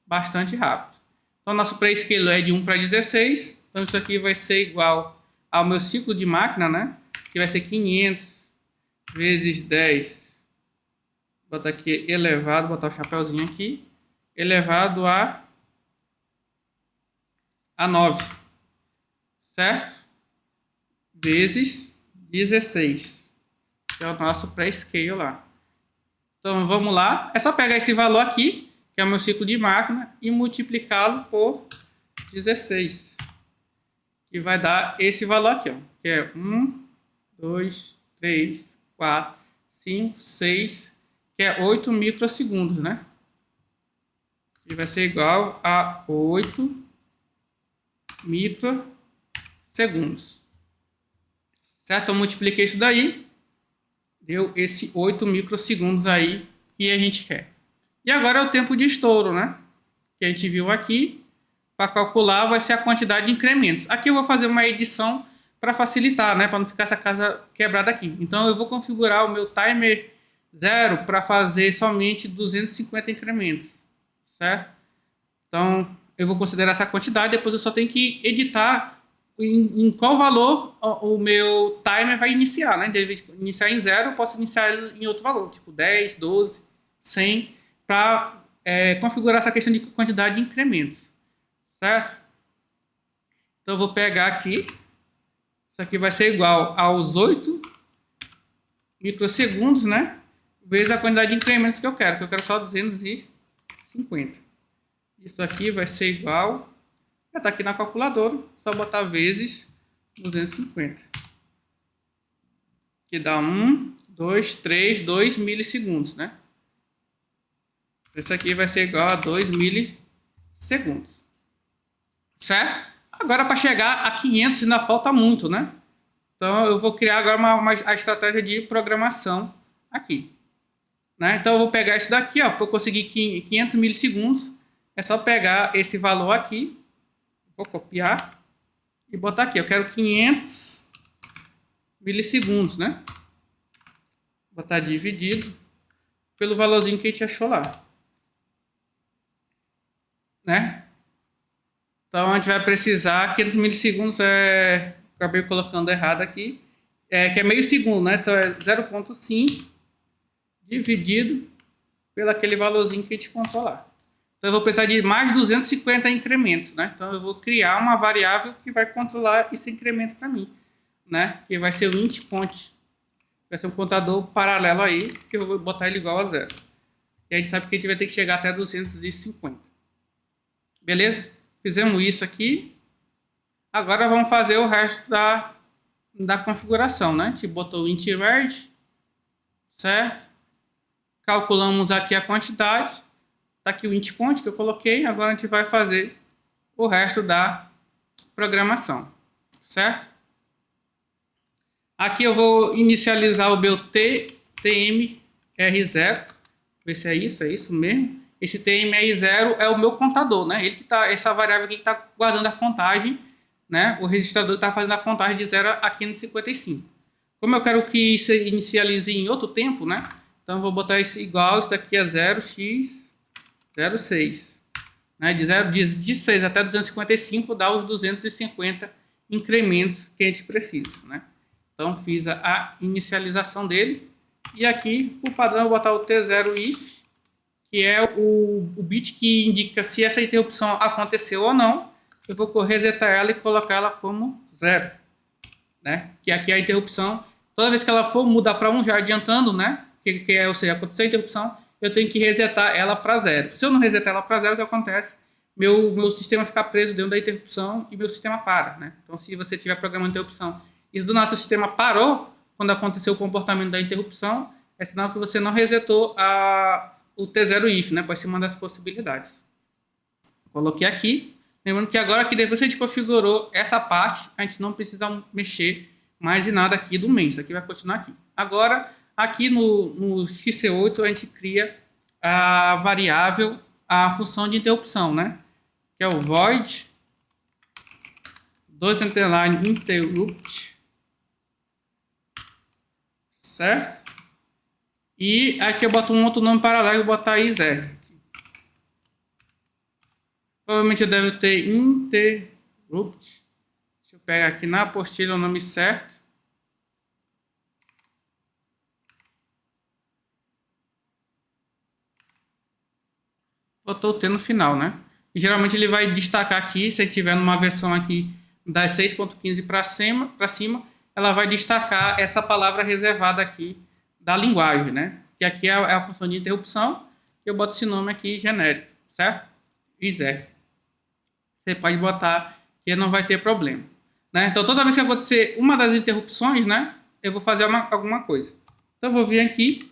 bastante rápido. Então nosso pré-scale é de 1 para 16, então isso aqui vai ser igual ao meu ciclo de máquina, né? Que vai ser 500 vezes 10, botar aqui elevado, botar o chapéuzinho aqui, elevado a 9, certo? Vezes 16, que é o nosso pré-scale lá. Então vamos lá, é só pegar esse valor aqui, que é o meu ciclo de máquina, e multiplicá-lo por 16, que vai dar esse valor aqui, ó, que é 1, 2, 3, 4, 5, 6, que é 8 microsegundos, né? E vai ser igual a 8 microsegundos. Certo? Eu multipliquei isso daí. Deu esse 8 microsegundos aí que a gente quer. E agora é o tempo de estouro, né? Que a gente viu aqui. Para calcular vai ser a quantidade de incrementos. Aqui eu vou fazer uma edição para facilitar, né? Para não ficar essa casa quebrada aqui. Então eu vou configurar o meu timer 0 para fazer somente 250 incrementos, certo? Então eu vou considerar essa quantidade, depois eu só tenho que editar em qual valor o meu timer vai iniciar, né? De iniciar em 0, eu posso iniciar em outro valor, tipo 10, 12, 100, para configurar essa questão de quantidade de incrementos, certo? Então eu vou pegar aqui, isso aqui vai ser igual aos 8 microsegundos, né? Vezes a quantidade de incrementos que eu quero só 250. Isso aqui vai ser igual, já está aqui na calculadora, só botar vezes 250. Que dá 2 milissegundos, né? Isso aqui vai ser igual a 2 milissegundos. Certo? Agora para chegar a 500 ainda falta muito, né? Então eu vou criar agora a estratégia de programação aqui. Né? Então eu vou pegar isso daqui, ó, para eu conseguir 500 milissegundos. É só pegar esse valor aqui, vou copiar e botar aqui. Eu quero 500 milissegundos, né? Botar dividido pelo valorzinho que a gente achou lá. Né? Então a gente vai precisar, 500 milissegundos acabei colocando errado aqui, que é meio segundo, né? Então é 0,5 dividido pelo aquele valorzinho que a gente contou lá. Então eu vou precisar de mais 250 incrementos, né? Então eu vou criar uma variável que vai controlar esse incremento para mim, né? Que vai ser o int count. Vai ser um contador paralelo aí, que eu vou botar ele igual a 0. E a gente sabe que a gente vai ter que chegar até 250. Beleza? Fizemos isso aqui. Agora vamos fazer o resto da configuração, né? A gente botou o int range, certo? Calculamos aqui a quantidade. Tá aqui o int count que eu coloquei. Agora a gente vai fazer o resto da programação, certo? Aqui eu vou inicializar o meu TMR0. Ver se é isso mesmo. Esse TMR0 é o meu contador, né? Ele que tá, essa variável aqui que está guardando a contagem, né? O registrador está fazendo a contagem de 0 a 555. Como eu quero que isso inicialize em outro tempo, né? Então eu vou botar isso igual, isso daqui é 0x06. Né? De 6 até 255 dá os 250 incrementos que a gente precisa, né? Então fiz a inicialização dele. E aqui, por padrão, eu vou botar o T0if, que é o bit que indica se essa interrupção aconteceu ou não. Eu vou resetar ela e colocar ela como 0. Né? Que aqui é a interrupção. Toda vez que ela for mudar para 1, já adiantando, né? Ou seja, aconteceu a interrupção, eu tenho que resetar ela para 0. Se eu não resetar ela para 0, o que acontece? Meu sistema fica preso dentro da interrupção e meu sistema para. Né? Então, se você estiver programando interrupção e do nosso sistema parou quando aconteceu o comportamento da interrupção, é sinal que você não resetou o T0if, né? Pode ser uma das possibilidades. Coloquei aqui. Lembrando que agora que depois que a gente configurou essa parte, a gente não precisa mexer mais em nada aqui do main. Isso aqui vai continuar aqui. Agora, aqui no XC8, a gente cria a variável, a função de interrupção, né? Que é o void 2_interrupt, certo? E aqui eu boto um outro nome paralelo, vou botar i0. Provavelmente eu devo ter interrupt. Deixa eu pegar aqui na apostila o nome certo. Botou o T no final, né? E geralmente ele vai destacar aqui, se tiver numa versão aqui das 6.15 para cima, ela vai destacar essa palavra reservada aqui da linguagem, né? Que aqui é a função de interrupção. Eu boto esse nome aqui genérico, certo? i0. Você pode botar que não vai ter problema, né? Então toda vez que acontecer uma das interrupções, né, eu vou fazer alguma coisa. Então eu vou vir aqui,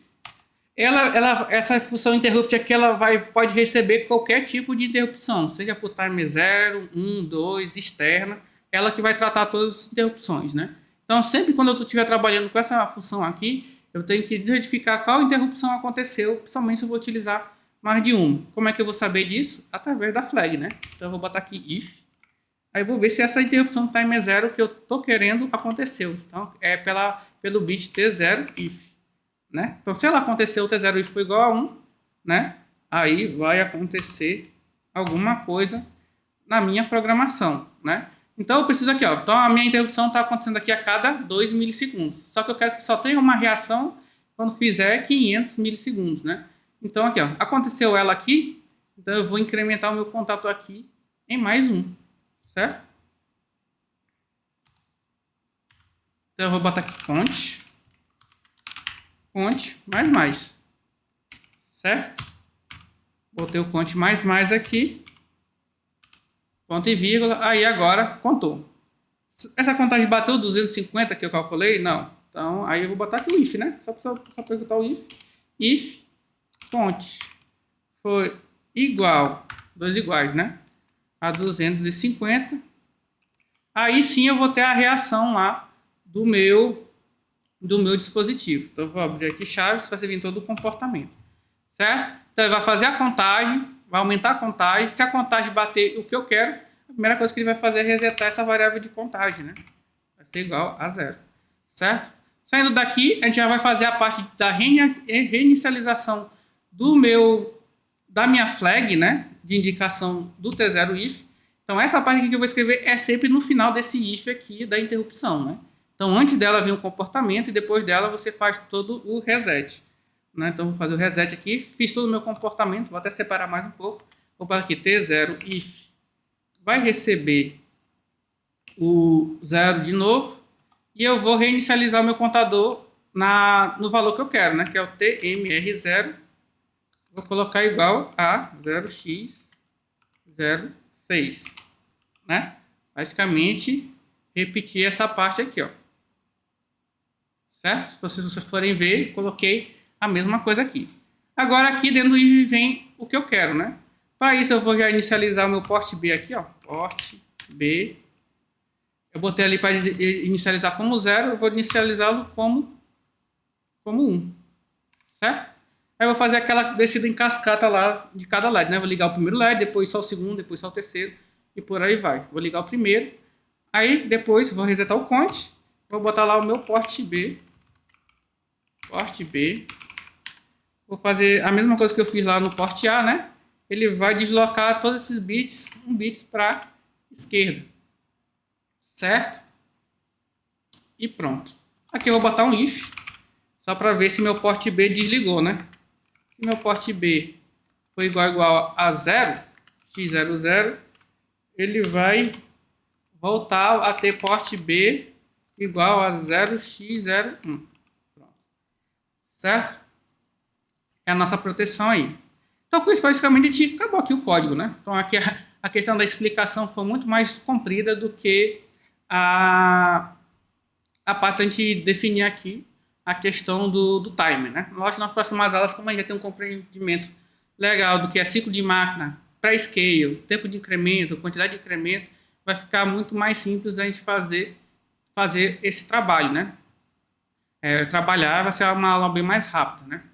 essa função interrupt aqui, ela pode receber qualquer tipo de interrupção, seja por time 0, 1, 2, externa, ela que vai tratar todas as interrupções, né? Então sempre quando eu estiver trabalhando com essa função aqui, eu tenho que identificar qual interrupção aconteceu, principalmente se eu vou utilizar mais de uma. Como é que eu vou saber disso? Através da flag, né? Então eu vou botar aqui if. Aí eu vou ver se essa interrupção do time 0 que eu estou querendo aconteceu. Então é pelo bit T0 if. Né? Então se ela aconteceu, o T0 if foi igual a 1, né? Aí vai acontecer alguma coisa na minha programação, né? Então eu preciso aqui, ó. Então a minha interrupção está acontecendo aqui a cada 2 milissegundos. Só que eu quero que só tenha uma reação quando fizer 500 milissegundos, né? Então aqui, ó, aconteceu ela aqui, então eu vou incrementar o meu contato aqui em mais um, certo? Então eu vou botar aqui conte mais, certo? Botei o conte mais aqui, ponto e vírgula, aí agora contou. Essa contagem bateu 250 que eu calculei? Não. Então aí eu vou botar aqui o if, né? Só perguntar o if fonte foi igual, dois iguais, né? A 250. Aí sim eu vou ter a reação lá do meu dispositivo. Então eu vou abrir aqui chaves, vai servir em todo o comportamento, certo? Então ele vai fazer a contagem, vai aumentar a contagem. Se a contagem bater o que eu quero, a primeira coisa que ele vai fazer é resetar essa variável de contagem, né? Vai ser igual a 0, certo? Saindo daqui, a gente já vai fazer a parte da reinicialização da minha flag, né? De indicação do T0 if. Então essa parte aqui que eu vou escrever é sempre no final desse if aqui da interrupção, né? Então antes dela vem o comportamento e depois dela você faz todo o reset, né? Então vou fazer o reset aqui, fiz todo o meu comportamento, vou até separar mais um pouco. Vou para aqui T0 if vai receber o 0 de novo e eu vou reinicializar o meu contador no valor que eu quero, né? Que é o TMR0. Vou colocar igual a 0x06, né? Basicamente, repetir essa parte aqui, ó. Certo? Se vocês forem ver, coloquei a mesma coisa aqui. Agora aqui dentro do if vem o que eu quero, né? Para isso eu vou já inicializar o meu port B aqui, ó. Port B. Eu botei ali para inicializar como 0, eu vou inicializá-lo como 1, certo? Aí eu vou fazer aquela descida em cascata lá de cada LED, né? Vou ligar o primeiro LED, depois só o segundo, depois só o terceiro e por aí vai. Vou ligar o primeiro, aí depois vou resetar o conte, vou botar lá o meu port B. Vou fazer a mesma coisa que eu fiz lá no port A, né? Ele vai deslocar todos esses bits, um bits para esquerda, certo? E pronto. Aqui eu vou botar um if, só para ver se meu port B desligou, né? Se meu port B for igual a 0, x00, ele vai voltar a ter port B igual a 0x01. Pronto. Certo? É a nossa proteção aí. Então, com isso, basicamente, a gente acabou aqui o código, né? Então, aqui a questão da explicação foi muito mais comprida do que a parte da gente definir aqui a questão do timer, né? Lógico, nas próximas aulas, como a gente já tem um compreendimento legal do que é ciclo de máquina, pré-scale, tempo de incremento, quantidade de incremento, vai ficar muito mais simples da gente fazer esse trabalho, né? Trabalhar vai ser uma aula bem mais rápida, né?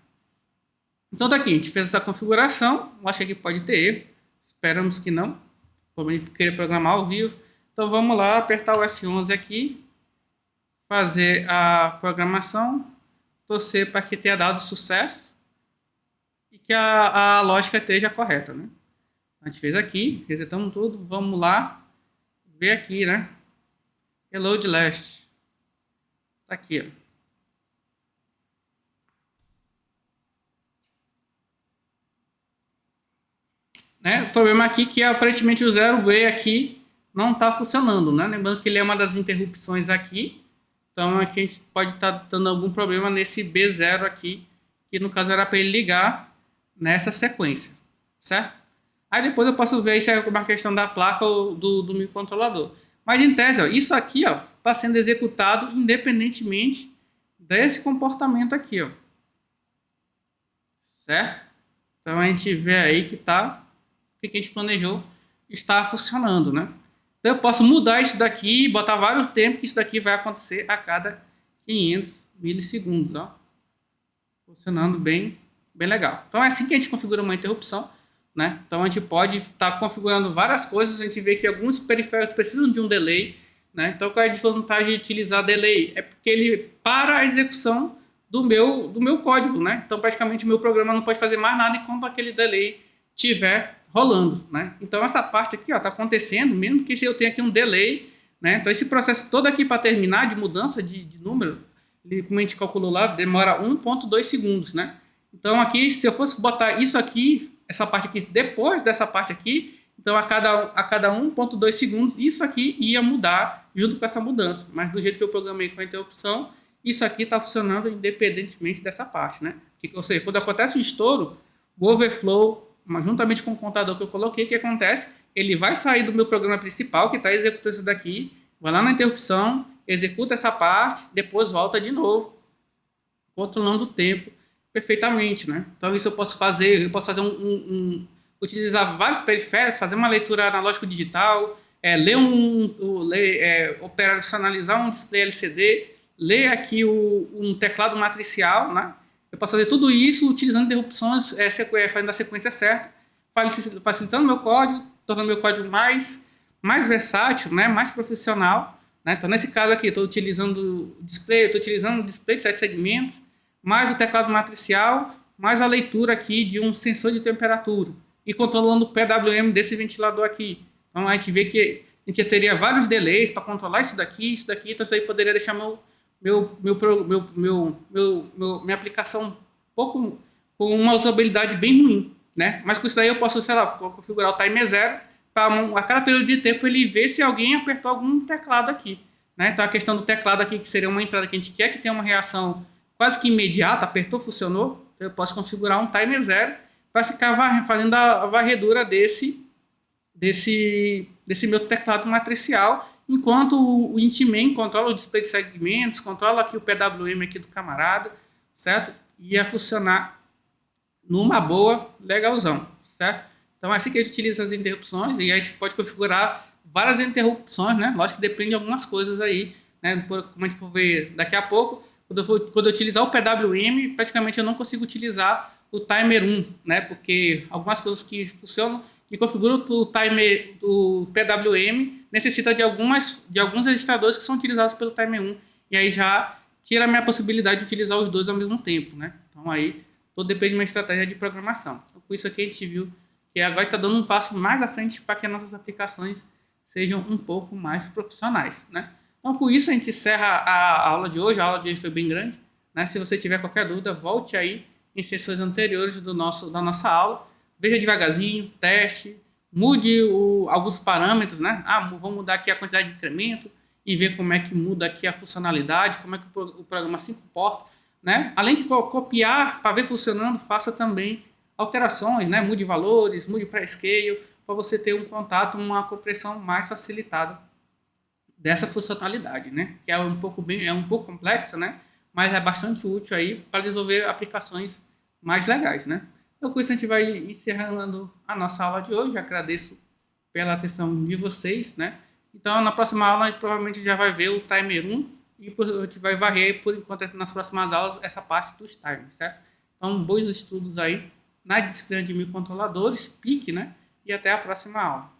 Então daqui a gente fez essa configuração, eu acho que pode ter erro, esperamos que não, provavelmente querer programar ao vivo. Então vamos lá, apertar o F11 aqui, fazer a programação, torcer para que tenha dado sucesso e que a lógica esteja correta, né? A gente fez aqui, resetamos tudo, vamos lá ver aqui, né? Reload last, tá aqui, ó. Né? O problema aqui é que aparentemente o 0B aqui não está funcionando, né? Lembrando que ele é uma das interrupções aqui, então aqui a gente pode estar dando algum problema nesse B0 aqui, que no caso era para ele ligar nessa sequência, certo? Aí depois eu posso ver se é uma questão da placa ou do microcontrolador. Mas em tese, ó, isso aqui está sendo executado independentemente desse comportamento aqui, ó. Certo? Então a gente vê aí que tá o que a gente planejou está funcionando, né? Então eu posso mudar isso daqui e botar vários tempos que isso daqui vai acontecer a cada 500 milissegundos, ó. funcionando bem legal. Então é assim que a gente configura uma interrupção, né? Então a gente pode estar configurando várias coisas, a gente vê que alguns periféricos precisam de um delay, né? Então qual é a desvantagem de utilizar delay? É porque ele para a execução do meu código, né? Então praticamente o meu programa não pode fazer mais nada enquanto aquele delay estiver rolando, né? Então essa parte aqui está acontecendo, mesmo que se eu tenha aqui um delay, né? Então esse processo todo aqui para terminar de mudança de número, ele, como a gente calculou lá, demora 1,2 segundos, né? Então aqui, se eu fosse botar isso aqui, essa parte aqui, depois dessa parte aqui, então a cada 1,2 segundos, isso aqui ia mudar junto com essa mudança. Mas do jeito que eu programei com a interrupção, isso aqui está funcionando independentemente dessa parte, né? Ou seja, quando acontece o estouro, o overflow, juntamente com o contador que eu coloquei, o que acontece? Ele vai sair do meu programa principal, que está executando isso daqui, vai lá na interrupção, executa essa parte, depois volta de novo, controlando o tempo perfeitamente, né? Então isso eu posso fazer utilizar vários periféricos, fazer uma leitura analógico digital, operacionalizar um display LCD, ler aqui um teclado matricial, né? Eu posso fazer tudo isso utilizando interrupções, fazendo a sequência certa, facilitando meu código, tornando meu código mais versátil, né? Mais profissional, né? Então nesse caso aqui, estou utilizando o display de 7 segmentos, mais o teclado matricial, mais a leitura aqui de um sensor de temperatura e controlando o PWM desse ventilador aqui. Então a gente vê que a gente teria vários delays para controlar isso daqui, então isso aí poderia deixar minha aplicação um pouco com uma usabilidade bem ruim, né? Mas com isso daí eu posso, sei lá, configurar o timer 0 para a cada período de tempo ele ver se alguém apertou algum teclado aqui, né? Então a questão do teclado aqui, que seria uma entrada que a gente quer que tenha uma reação quase que imediata, apertou, funcionou, eu posso configurar um timer 0 para ficar fazendo a varredura desse meu teclado matricial, enquanto o Intman controla o display de segmentos, controla aqui o PWM aqui do camarada, certo? Ia funcionar numa boa, legalzão, certo? Então é assim que a gente utiliza as interrupções, e aí a gente pode configurar várias interrupções, né? Lógico que depende de algumas coisas aí, né? Como a gente for ver daqui a pouco, quando eu utilizar o PWM, praticamente eu não consigo utilizar o timer 1, né? Porque algumas coisas que funcionam, que configuram o timer do PWM, necessita de alguns registradores que são utilizados pelo timer 1, e aí já tira a minha possibilidade de utilizar os dois ao mesmo tempo, né? Então aí tudo depende de uma estratégia de programação. Então, com isso aqui a gente viu que agora está dando um passo mais à frente para que as nossas aplicações sejam um pouco mais profissionais, né? Então, com isso, a gente encerra a aula de hoje. A aula de hoje foi bem grande, né? Se você tiver qualquer dúvida, volte aí em sessões anteriores da nossa aula. Veja devagarzinho, teste, mude alguns parâmetros, né? Vou mudar aqui a quantidade de incremento e ver como é que muda aqui a funcionalidade, como é que o programa se comporta, né? Além de copiar para ver funcionando, faça também alterações, né? Mude valores, mude pré-scale, para você ter um contato, uma compreensão mais facilitada dessa funcionalidade, né? Que é um pouco complexa, né? Mas é bastante útil aí para desenvolver aplicações mais legais, né? Então, com isso a gente vai encerrando a nossa aula de hoje. Agradeço pela atenção de vocês, né? Então, na próxima aula a gente provavelmente já vai ver o timer 1 e a gente vai varrer por enquanto nas próximas aulas essa parte dos timers, certo? Então, bons estudos aí na disciplina de microcontroladores, PIC, né? E até a próxima aula.